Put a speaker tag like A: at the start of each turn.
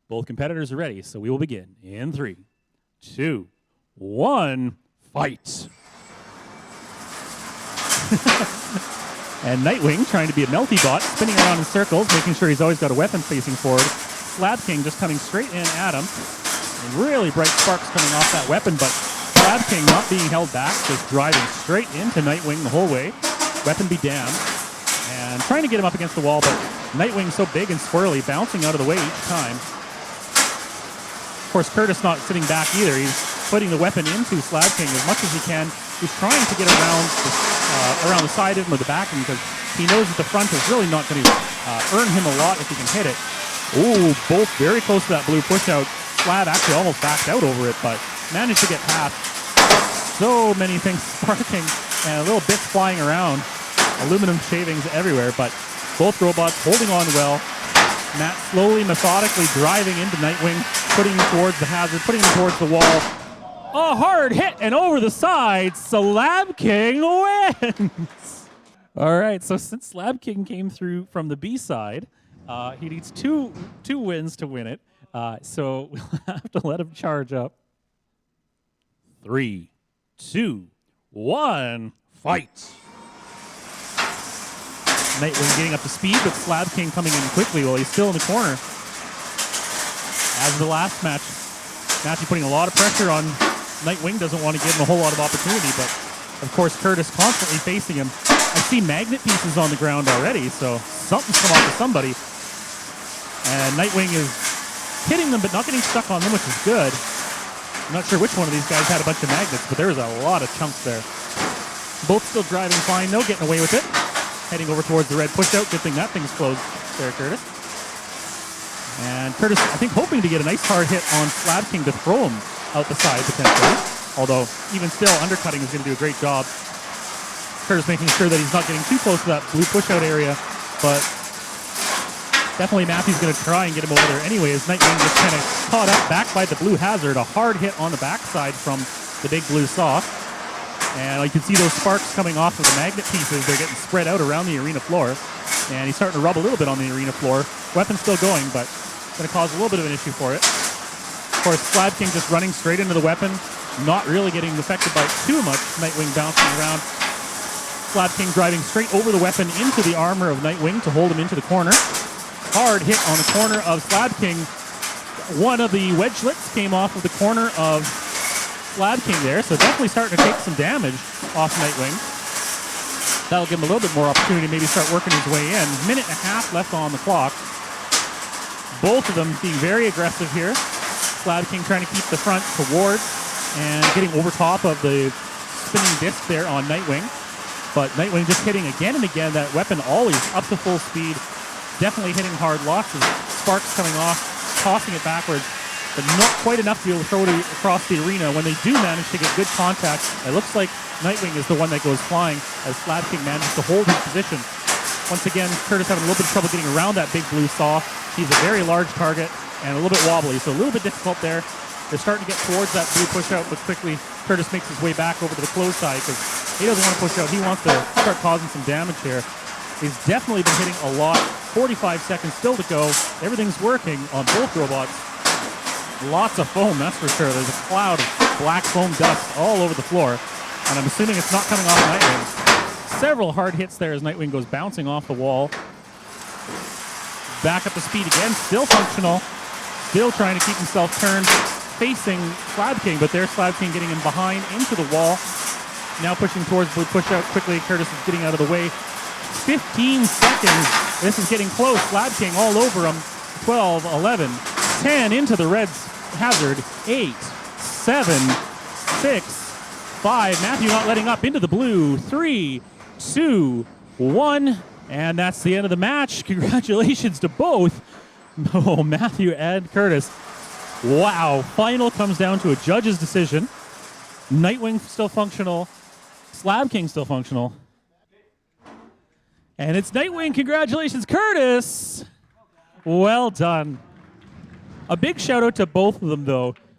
A: Both competitors are ready, so we will begin in 3, 2, 1, fight. And NightWing trying to be a melty bot, spinning around in circles, making sure he's always got a weapon facing forward. Slab King just coming straight in at him. And really bright sparks coming off that weapon, but Slab King not being held back, just driving straight into NightWing the whole way. Weapon be damned. And trying to get him up against the wall, but NightWing's so big and swirly, bouncing out of the way each time. Of course, Curtis not sitting back either. He's putting the weapon into Slab King as much as he can. He's trying to get around the side of him or the back of him because he knows that the front is really not going to earn him a lot if he can hit it. Ooh, both very close to that blue push out. Slab actually almost backed out over it, but managed to get past. So many things sparking and little bits flying around. Aluminum shavings everywhere, but both robots holding on well. Matt slowly, methodically driving into NightWing, putting him towards the hazard, putting him towards the wall. A hard hit and over the side, Slab King wins. All right, so since Slab King came through from the B side, he needs two wins to win it. So we'll have to let him charge up. 3, 2, 1, fight. NightWing getting up to speed, but Slab King coming in quickly while he's still in the corner. As the last match, Matthew putting a lot of pressure on NightWing, doesn't want to give him a whole lot of opportunity, but of course Curtis constantly facing him. I see magnet pieces on the ground already, so something's come off of somebody. And NightWing is hitting them, but not getting stuck on them, which is good. I'm not sure which one of these guys had a bunch of magnets, but there was a lot of chunks there. Both still driving fine, though, getting away with it. Heading over towards the red push-out. Good thing that thing's closed there, Curtis. And Curtis, I think, hoping to get a nice hard hit on Slab King to throw him out the side, potentially. Although, even still, undercutting is going to do a great job. Curtis making sure that he's not getting too close to that blue push-out area, but definitely Matthew's going to try and get him over there anyway, as NightWing just kind of caught up back by the blue hazard. A hard hit on the backside from the big blue saw. And you can see those sparks coming off of the magnet pieces. They're getting spread out around the arena floor. And he's starting to rub a little bit on the arena floor. Weapon's still going, but it's going to cause a little bit of an issue for it. Of course, Slab King just running straight into the weapon, not really getting affected by it too much. NightWing bouncing around. Slab King driving straight over the weapon into the armor of NightWing to hold him into the corner. Hard hit on the corner of Slab King. One of the wedge slits came off of the corner of Slab King there, so definitely starting to take some damage off NightWing. That'll give him a little bit more opportunity to maybe start working his way in. Minute and a half left on the clock. Both of them being very aggressive here. Slab King trying to keep the front towards and getting over top of the spinning disc there on NightWing. But NightWing just hitting again and again. That weapon always up to full speed. Definitely hitting hard. Lots of sparks coming off, tossing it backwards, but not quite enough to be able to throw it across the arena. When they do manage to get good contact, it looks like NightWing is the one that goes flying as Slab King manages to hold his position. Once again, Curtis having a little bit of trouble getting around that big blue saw. He's a very large target and a little bit wobbly, so a little bit difficult there. They're starting to get towards that blue push out, but quickly Curtis makes his way back over to the close side because he doesn't want to push out. He wants to start causing some damage here. He's definitely been hitting a lot. 45 seconds still to go. Everything's working on both robots. Lots of foam, that's for sure. There's a cloud of black foam dust all over the floor, and I'm assuming it's not coming off NightWing. Several hard hits there as NightWing goes bouncing off the wall. Back up to speed again, still functional. Still trying to keep himself turned, facing Slab King, but there's Slab King getting him behind into the wall. Now pushing towards blue push out quickly. Curtis is getting out of the way. 15 seconds. This is getting close. Slab King all over him. 12, 11, 10 into the red hazard. 8, 7, 6, 5. Matthew not letting up into the blue. 3, 2, 1. And that's the end of the match. Congratulations to both. Oh, Matthew and Curtis. Wow. Final comes down to a judge's decision. NightWing still functional. Slab King still functional. And it's NightWing. Congratulations, Curtis. Well done. A big shout out to both of them, though.